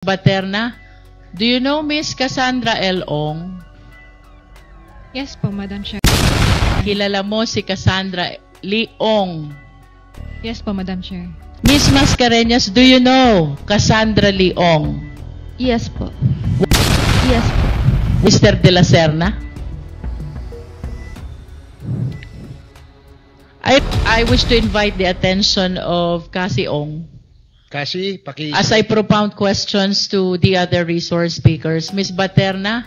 Baterna, do you know Miss Cassandra L. Ong? Yes po, Madam Chair. Kilala mo si Cassandra Leong? Yes po, Madam Chair. Miss Mascareñas, do you know Cassandra Leong? Yes po. Yes po. Mr. De La Serna? I wish to invite the attention of Cassie Ong Kasi, as I propound questions to the other resource speakers. Miss Baterna,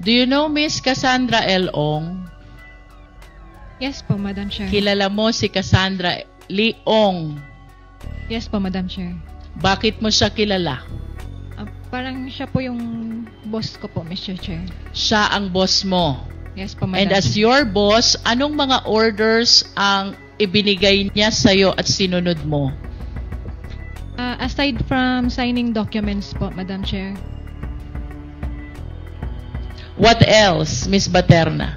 do you know Miss Cassandra L. Ong? Yes po, Madam Chair. Kilala mo si Cassandra Leong? Yes po, Madam Chair. Bakit mo siya kilala? Parang siya po yung boss ko po, Mr. Chair. Siya ang boss mo. Yes po, Madam And as Chair. your boss, anong mga orders ang ibinigay niya sa'yo at sinunod mo? Aside from signing documents po, Madam Chair. What else, Miss Baterna?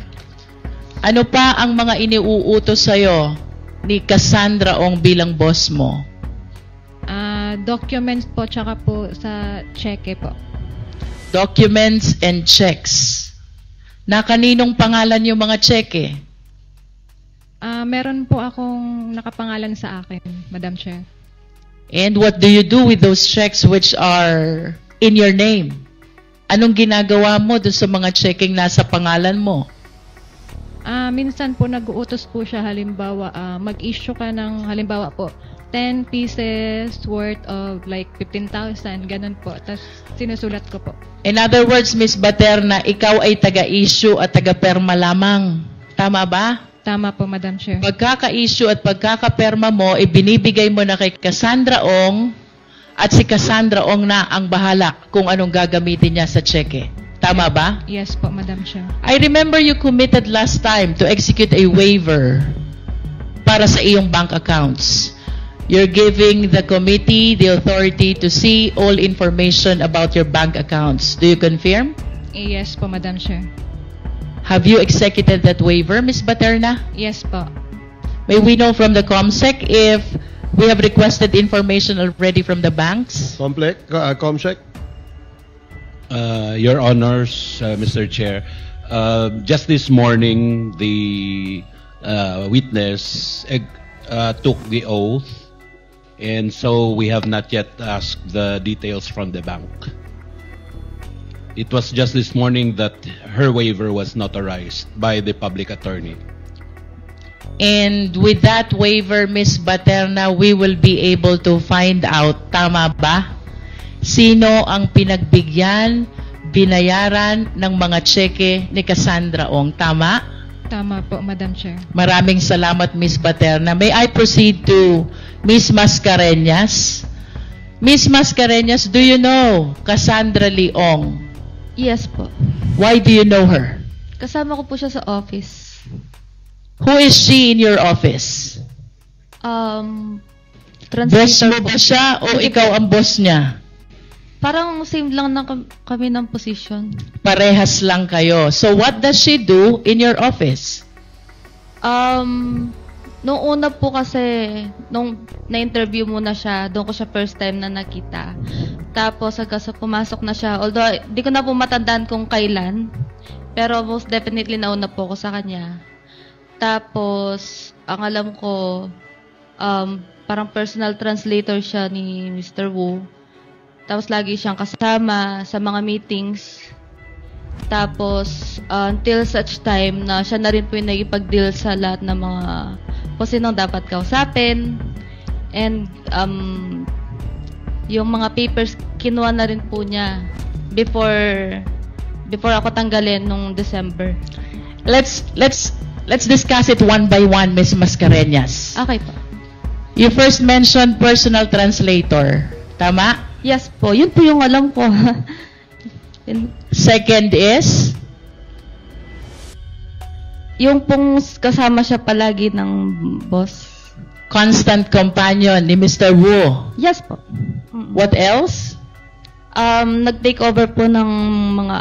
Ano pa ang mga iniuutos sa'yo ni Cassandra Ong bilang boss mo? Documents po, tsaka po sa cheque po. Documents and checks. Na kaninong pangalan yung mga cheque? Meron po akong nakapangalan sa akin, Madam Chair. And what do you do with those checks which are in your name? Anong ginagawa mo doon sa mga checking nasa pangalan mo? Minsan po nag-uutos po siya, halimbawa, mag-issue ka ng, halimbawa po, 10 pieces worth of like 15,000, ganun po. Tapos sinusulat ko po. In other words, Miss Baterna, ikaw ay taga-issue at taga-perma lamang. Tama ba? Tama po, Madam Chair. Pagkaka-issue at pagkaka-perma mo, ibinibigay mo na kay Cassandra Ong at si Cassandra Ong na ang bahala kung anong gagamitin niya sa cheque. Tama ba? Yes po, Madam Chair. I remember you committed last time to execute a waiver para sa iyong bank accounts. You're giving the committee the authority to see all information about your bank accounts. Do you confirm? Yes po, Madam Chair. Have you executed that waiver, Ms. Baterna? Yes po. May we know from the COMSEC if we have requested information already from the banks? COMSEC? Your Honors, Mr. Chair, just this morning, the witness took the oath, and so we have not yet asked the details from the bank. It was just this morning that her waiver was notarized by the public attorney. And with that waiver, Ms. Baterna, we will be able to find out, tama ba? Sino ang pinagbigyan, binayaran ng mga cheque ni Cassandra Ong, tama? Tama po, Madam Chair. Maraming salamat, Ms. Baterna. May I proceed to Ms. Mascareñas? Ms. Mascareñas, do you know Cassandra Leong? Yes po. Why do you know her? Kasama ko po siya sa office. Who is she in your office? Boss Translator mo po. ba siya o Hindi ikaw po. ang boss niya? Parang same lang na kami ng position. Parehas lang kayo. So what does she do in your office? Nung una po kasi, nung na-interview muna siya, doon ko siya first time na nakita. Tapos hanggang sa pumasok na siya, although di ko na po matandaan kung kailan, pero most definitely nauna po ako sa kanya. Tapos, ang alam ko, parang personal translator siya ni Mr. Wu. Tapos lagi siyang kasama sa mga meetings. Tapos, until such time na siya na rin po yung nagipag-deal sa lahat ng mga kung sinong dapat kausapin. And, yung mga papers, kinuha na rin po niya before ako tanggalin nung December. Let's discuss it one by one, Ms. Mascareñas. Okay po. You first mentioned personal translator. Tama? Yes po. Yun po yung alam ko. Second is? Yung pong kasama siya palagi ng boss. Constant companion ni Mr. Wu. Yes po. What else? Nag-take over po ng mga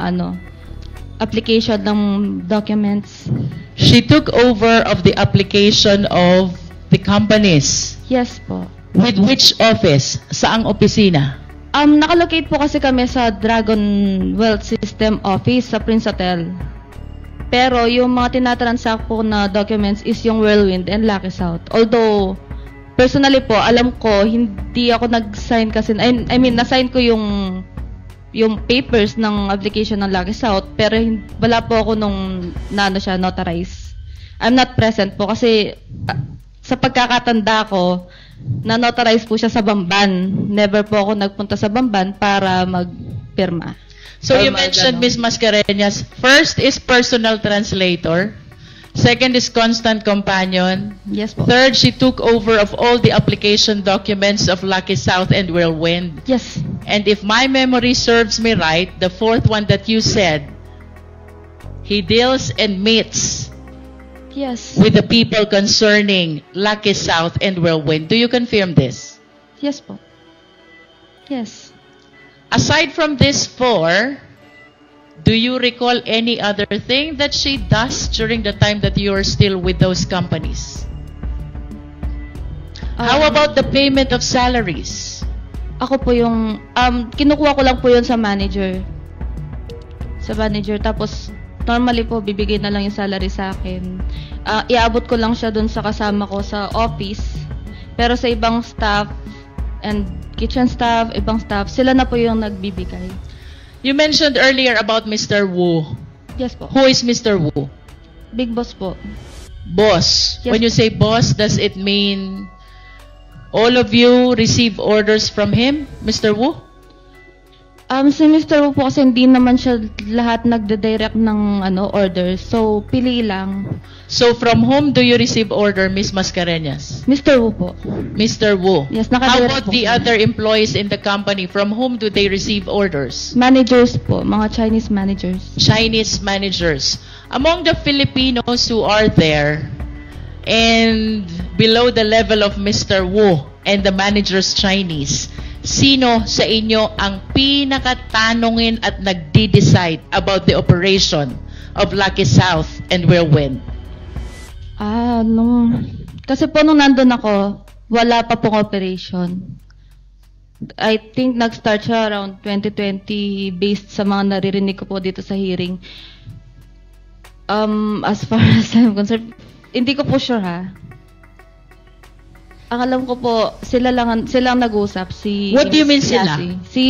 application ng documents. She took over of the application of the companies. Yes po. With which office? Saang opisina? Nakalocate po kasi kami sa Dragon Wealth System Office sa Prince Hotel. Pero yung mga tinatransact po na documents is yung Whirlwind and Lucky South. Although, personally po, alam ko, hindi ako nag-sign kasi, na-sign ko yung papers ng application ng Lucky South, pero wala po ako nung siya notarize. I'm not present po kasi sa pagkakatanda ko, na-notarize po siya sa Bamban. Never po ako nagpunta sa Bamban para magpirma. So you mentioned, Ms. Mascareñas, first is personal translator. Second is constant companion. Yes po. Third, she took over of all the application documents of Lucky South and Whirlwind. Yes. And if my memory serves me right, the fourth one that you said, he deals and meets Yes. with the people concerning Lucky South and Whirlwind. Do you confirm this? Yes po. Yes. Aside from these four, do you recall any other thing that she does during the time that you are still with those companies? How about the payment of salaries? Ako po yung, kinukuha ko lang po yun sa manager. Sa manager. Tapos, normally po, bibigay na lang yung salary sa akin. Iabot ko lang siya dun sa kasama ko sa office. Pero sa ibang staff and kitchen staff, ibang staff, sila na po yung nagbibigay. You mentioned earlier about Mr. Wu. Yes po. Who is Mr. Wu? Big boss po. Boss. Yes. When you say boss, does it mean all of you receive orders from him, Mr. Wu? Si Mr. Wu po kasi hindi naman siya lahat nagde-direct ng orders. So, pili lang. So from whom do you receive order, Ms. Mascareñas? Mr. Wu po. Mr. Wu. Yes, How nakadirect about po the kami. other employees in the company? From whom do they receive orders? Managers po. Mga Chinese managers. Chinese managers. Among the Filipinos who are there and below the level of Mr. Wu and the managers Chinese, sino sa inyo ang pinakatanungin at nagde-decide about the operation of Lucky South and Whirlwind? Kasi po nung nandun ako, wala pa pong operation. I think nag-start siya around 2020 based sa mga naririnig ko po dito sa hearing. As far as I'm concerned, hindi ko po sure ha. Ang alam ko po, sila lang nag-usap. What do you mean sila? Cassie. Si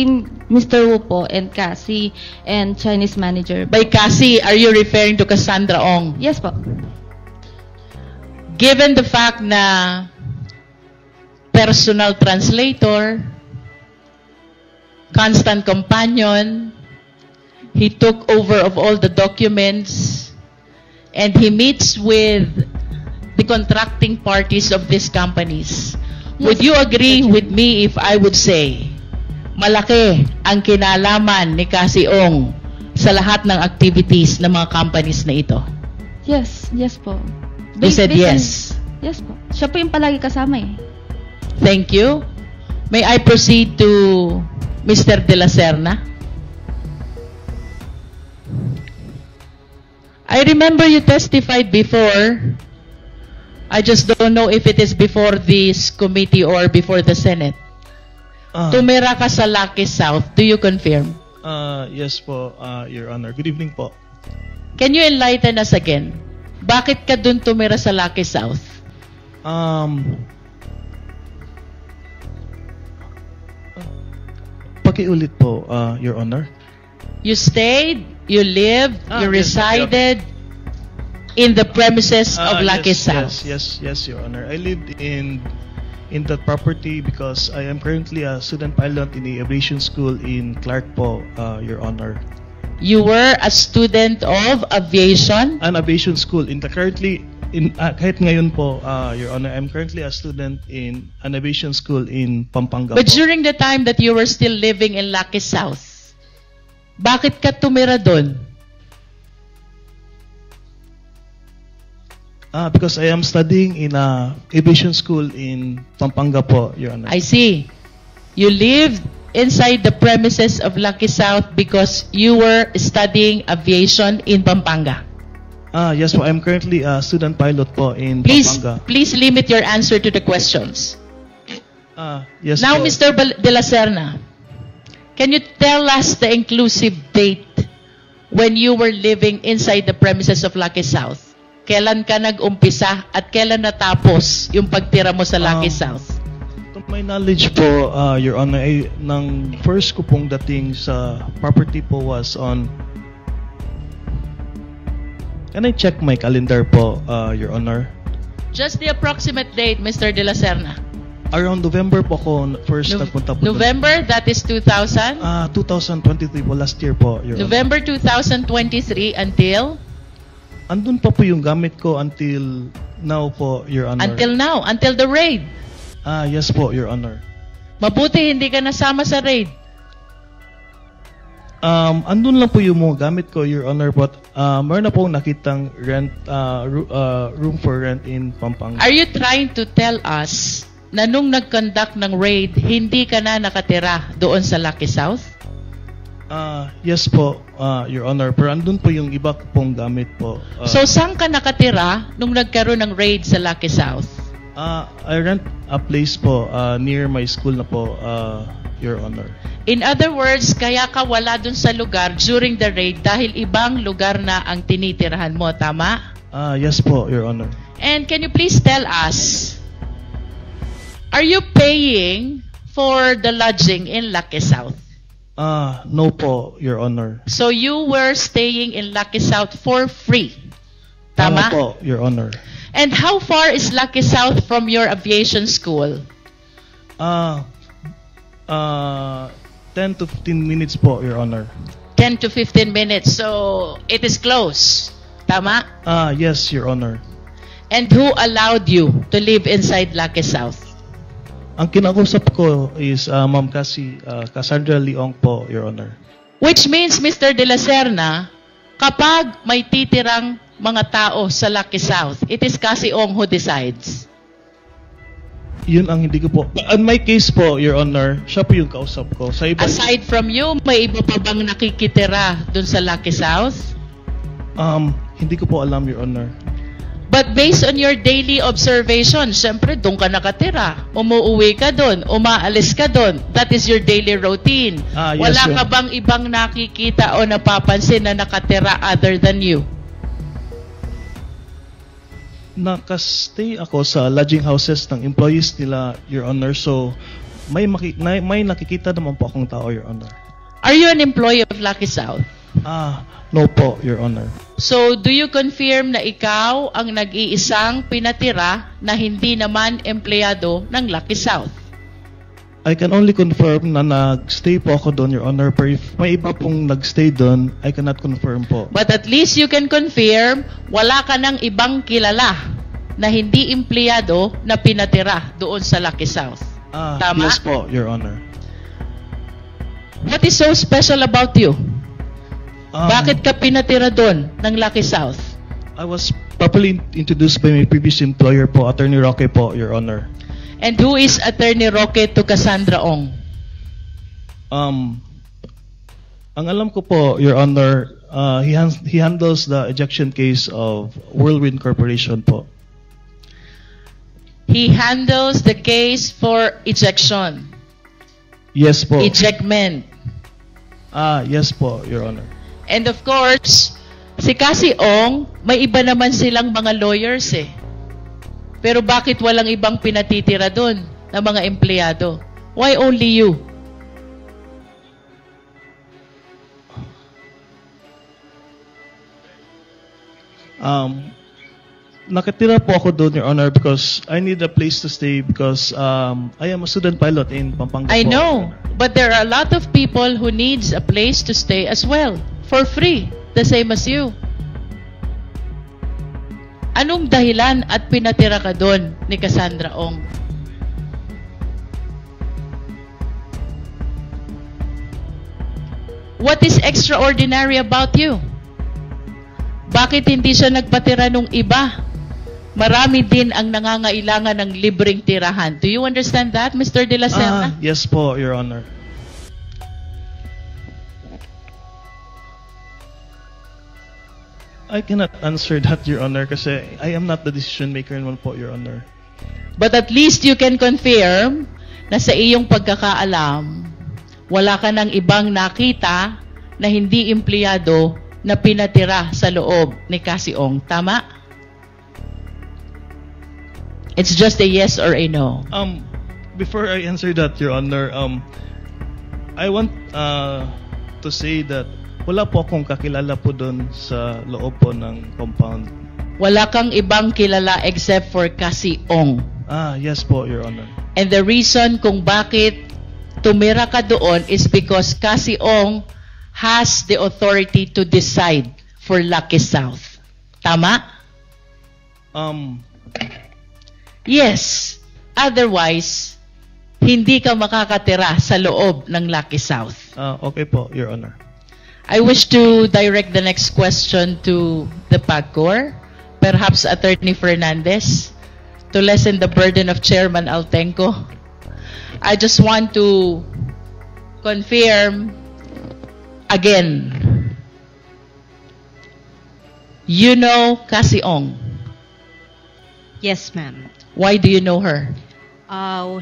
Mr. Wu po and Cassie and Chinese manager. By Cassie, are you referring to Cassandra Ong? Yes po. Given the fact na personal translator, constant companion, he took over of all the documents, and he meets with the contracting parties of these companies. Would you agree with me if I would say, malaki ang kinalaman ni Cassie Ong sa lahat ng activities ng mga companies na ito? Yes, yes po. You said yes. Yes po. Siya po yung palagi kasama eh. Thank you. May I proceed to Mr. De La Serna? I remember you testified before. I just don't know if it is before this committee or before the Senate. Tumira ka sa Lucky South. Do you confirm? Yes po, Your Honor. Good evening po. Can you enlighten us again? Bakit ka dun tumira sa Lucky South? Pakiulit po, Your Honor. You stayed, you lived, you Yes, resided in the premises of Lucky South. Yes, Your Honor. I lived in that property because I am currently a student pilot in the aviation school in Clark po, Your Honor. You were a student of aviation? An aviation school kahit ngayon po, Your Honor, I'm currently a student in an aviation school in Pampanga But po. during the time that you were still living in Lucky South, bakit ka tumira doon? Because I am studying in a aviation school in Pampanga po, Your Honor. I see. You lived inside the premises of Lucky South because you were studying aviation in Pampanga. Yes po, I'm currently a student pilot po in Please, Pampanga. please limit your answer to the questions. Yes Now, po. Mr. De La Serna, Can you tell us the inclusive date when you were living inside the premises of Lucky South? Kailan ka nag-umpisa at kailan natapos yung pagtira mo sa Lucky South? To my knowledge po, Your Honor, nang first ko pong dating sa property po was on... Can I check my calendar po, Your Honor? Just the approximate date, Mr. De La Serna. Around November po ako first nagpunta po. November, that is 2000? 2023 po, last year po, Your Honor. November 2023 until? Andun pa po yung gamit ko until now po, Your Honor. Until now, until the raid. Yes po, Your Honor. Mabuti hindi ka nasama sa raid. Andun lang po yung mga gamit ko, Your Honor, but meron na pong nakitang rent, room for rent in Pampanga. Are you trying to tell us na nung nag-conduct ng raid, hindi ka na nakatira doon sa Lucky South? Yes po, Your Honor, pero andun po yung iba pong gamit po. So, saan ka nakatira nung nagkaroon ng raid sa Lucky South? I rent a place po near my school na po, Your Honor. In other words, kaya ka wala dun sa lugar during the raid dahil ibang lugar na ang tinitirahan mo, tama? Yes po, Your Honor. And can you please tell us, are you paying for the lodging in Lucky South? No po, Your Honor. So you were staying in Lucky South for free, tama? Po, Your Honor. And how far is Lucky South from your aviation school? 10 to 15 minutes po, Your Honor. 10 to 15 minutes. So, it is close. Tama? Yes, Your Honor. And who allowed you to live inside Lucky South? Ang kinausap ko is Ma'am Cassandra Leong po, Your Honor. Which means, Mr. De La Serna, kapag may titirang mga tao sa Lucky South, it is Cassie Ong who decides. Yun ang hindi ko po. In my case po, Your Honor, siya po yung kausap ko. Sa iba, Aside from you, may iba pa bang nakikitira dun sa Lucky South? hindi ko po alam, Your Honor. But based on your daily observation, syempre doon ka nakatira. Umuuwi ka doon, umaalis ka doon. That is your daily routine. Yes, Wala Your ka bang ibang nakikita o napapansin na nakatira other than you? Nakastay ako sa lodging houses ng employees nila, Your Honor. So, may nakikita naman po akong tao, Your Honor. Are you an employee of Lucky South? No po, Your Honor. So, do you confirm na ikaw ang nag-iisang pinatira na hindi naman empleyado ng Lucky South? I can only confirm na nag-stay po ako doon, Your Honor. Pero if may iba pong nag-stay doon, I cannot confirm po. But at least you can confirm, wala ka ng ibang kilala na hindi empleyado na pinatira doon sa Lucky South. Tama? Yes po, Your Honor. What is so special about you? Bakit ka pinatira doon ng Lucky South? I was properly introduced by my previous employer po, Attorney Roque po, Your Honor. And who is Attorney Roque to Cassandra Ong? Ang alam ko po, Your Honor, he handles the ejection case of Whirlwind Corporation po. He handles the case for ejection. Yes po. Ejectment. Yes po, Your Honor. And of course, si Cassie Ong, may iba naman silang mga lawyers eh. Pero bakit walang ibang pinatitira doon na mga empleyado? Why only you? Nakatira po ako doon, Your Honor, because I need a place to stay because I am a student pilot in Pampanga. I po. know, but there are a lot of people who needs a place to stay as well, for free, the same as you. Anong dahilan at pinatira ka doon ni Cassandra Ong? What is extraordinary about you? Bakit hindi siya nagpatira nung iba? Marami din ang nangangailangan ng libreng tirahan. Do you understand that, Mr. De La Serna? Yes po, Your Honor. I cannot answer that, Your Honor, kasi I am not the decision maker naman po, Your Honor. But at least you can confirm na sa iyong pagkakaalam, wala ka ng ibang nakita na hindi empleyado na pinatira sa loob ni Cassie Ong. Tama? It's just a yes or a no. Before I answer that, Your Honor, I want to say that wala po akong kakilala po doon sa loob po ng compound. Wala kang ibang kilala except for Cassie Ong. Yes po, Your Honor. And the reason kung bakit tumira ka doon is because Cassie Ong has the authority to decide for Lucky South. Tama? Yes. Otherwise, hindi ka makakatira sa loob ng Lucky South. Okay po, Your Honor. I wish to direct the next question to the PAGCOR, perhaps Attorney Fernandez, to lessen the burden of Chairman Altenco. I just want to confirm again. You know Cassie Ong. Yes, ma'am. Why do you know her?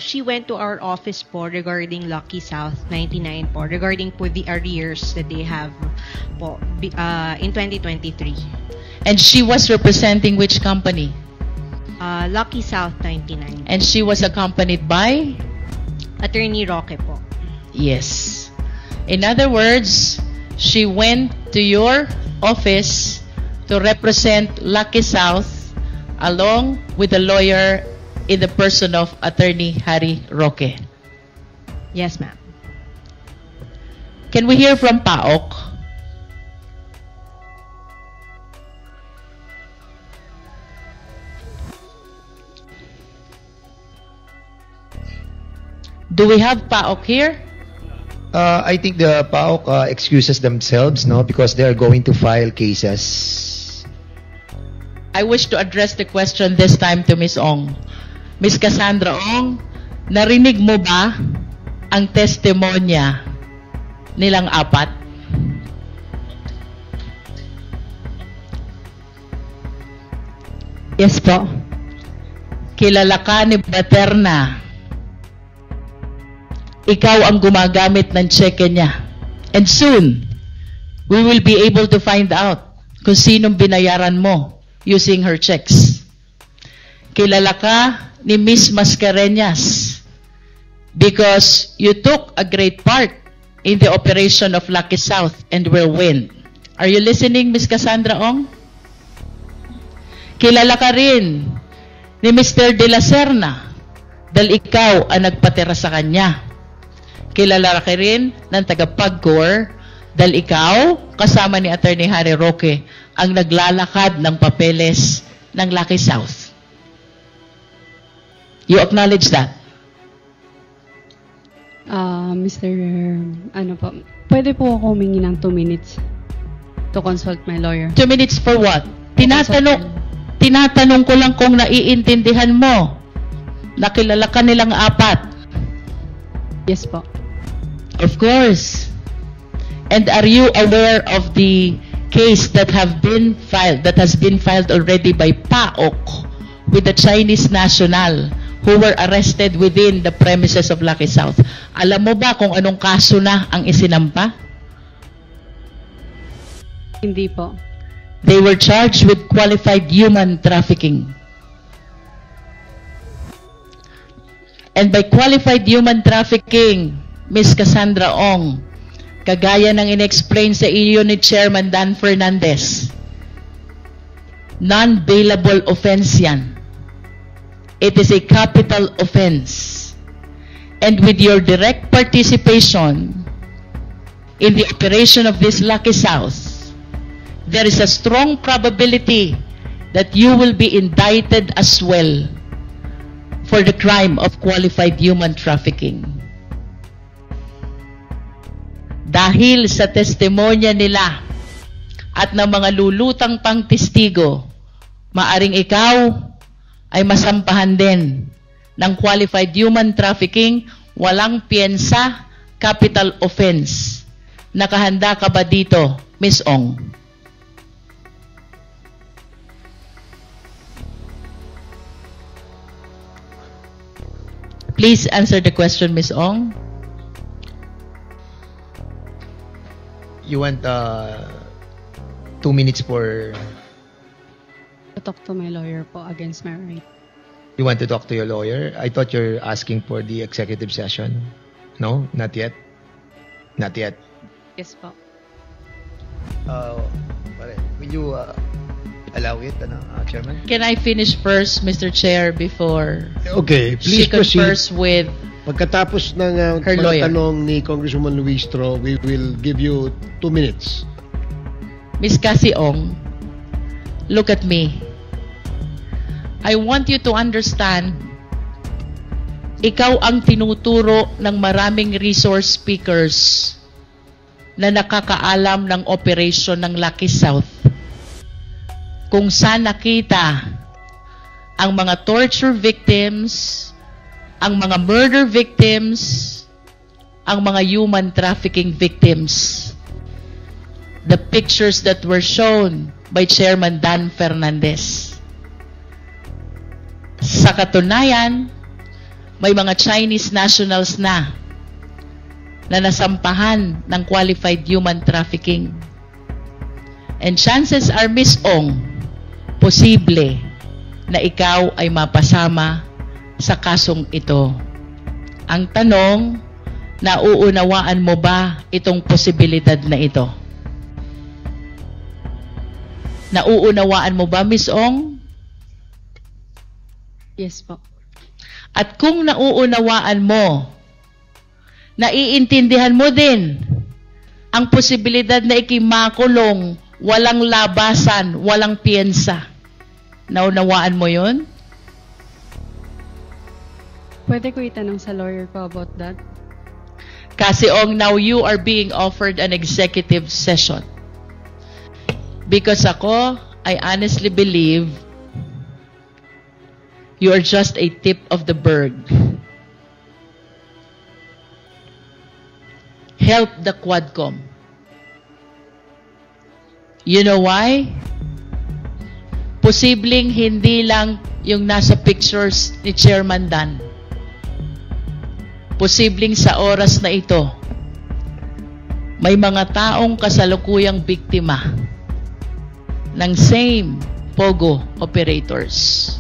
She went to our office po regarding Lucky South 99 po, regarding po the arrears that they have po in 2023. And she was representing which company? Lucky South 99. And she was accompanied by? Attorney Roque po. Yes. In other words, she went to your office to represent Lucky South along with a lawyer in the person of Attorney Harry Roque. Yes, ma'am. Can we hear from PAOK? Do we have PAOK here? I think the PAOK excuses themselves, no, because they are going to file cases. I wish to address the question this time to Ms. Ong. Ms. Cassandra Ong, narinig mo ba ang testimonya nilang apat? Yes po. Kilala ka ni Baterna. Ikaw ang gumagamit ng cheque niya. And soon, we will be able to find out kung sinong binayaran mo using her checks. Kilala ka ni Miss Mascareñas because you took a great part in the operation of Lucky South and will win. Are you listening, Miss Cassandra Ong? Kilala ka rin ni Mr. De La Serna dahil ikaw ang nagpatira sa kanya. Kilala ka rin ng taga-PAGCOR dahil ikaw, kasama ni Attorney Harry Roque, ang naglalakad ng papeles ng Lucky South. You acknowledge that? Mr. Ano po, pwede po ako humingi ng 2 minutes to consult my lawyer. 2 minutes for what? Tinatanong ko lang kung naiintindihan mo. Nakilala ka nilang apat. Yes po. Of course. And are you aware of the case that has been filed already by PAOK with the Chinese national who were arrested within the premises of Lucky South? Alam mo ba kung anong kaso na ang isinampa? Hindi po. They were charged with qualified human trafficking. And by qualified human trafficking, Ms. Cassandra Ong, kagaya ng inexplain sa iyo ni Chairman Dan Fernandez, non-bailable offense yan. It is a capital offense. And with your direct participation in the operation of this Lucky South, there is a strong probability that you will be indicted as well for the crime of qualified human trafficking. Dahil sa testimonya nila at ng mga lulutang pang testigo, maaring ikaw ay masampahan din ng qualified human trafficking, walang piyensa, capital offense. Nakahanda ka ba dito, Ms. Ong? Please answer the question, Ms. Ong. You want 2 minutes for... To talk to my lawyer po against my right. You want to talk to your lawyer? I thought you're asking for the executive session. No? Not yet? Not yet. Yes po. Will you allow it, Chairman? Can I finish first, Mr. Chair, before Okay, she please proceed. confers with... Pagkatapos ng Her lawyer. mga tanong ni Congresswoman Luistro, we will give you 2 minutes. Miss Cassie Ong, look at me. I want you to understand, ikaw ang tinuturo ng maraming resource speakers na nakakaalam ng operation ng Lucky South. Kung saan nakita ang mga torture victims, ang mga murder victims, ang mga human trafficking victims. The pictures that were shown by Chairman Dan Fernandez. Sa katunayan, may mga Chinese nationals na nasampahan ng qualified human trafficking. And chances are, Miss Ong, posible na ikaw ay mapasama sa kasong ito. Ang tanong, nauunawaan mo ba itong posibilidad na ito? Nauunawaan mo ba, Miss Ong? Yes po. At kung nauunawaan mo, naiintindihan mo din ang posibilidad na ikimakulong, walang labasan, walang piyensa. Naunawaan mo yun? Pwede ko itanong sa lawyer ko about that? Kasi now you are being offered an executive session. Because ako, I honestly believe you are just a tip of the bird. Help the Quadcom. You know why? Posibleng hindi lang yung nasa pictures ni Chairman Dan. Posibleng sa oras na ito, may mga taong kasalukuyang biktima ng same POGO operators.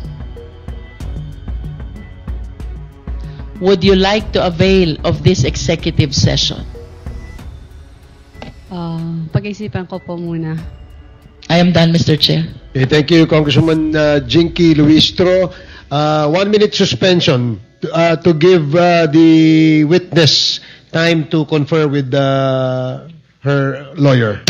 Would you like to avail of this executive session? Pag-isipan ko po muna. I am done, Mr. Chair. Okay, thank you, Congresswoman Jinky Luistro. 1 minute suspension to give the witness time to confer with her lawyer.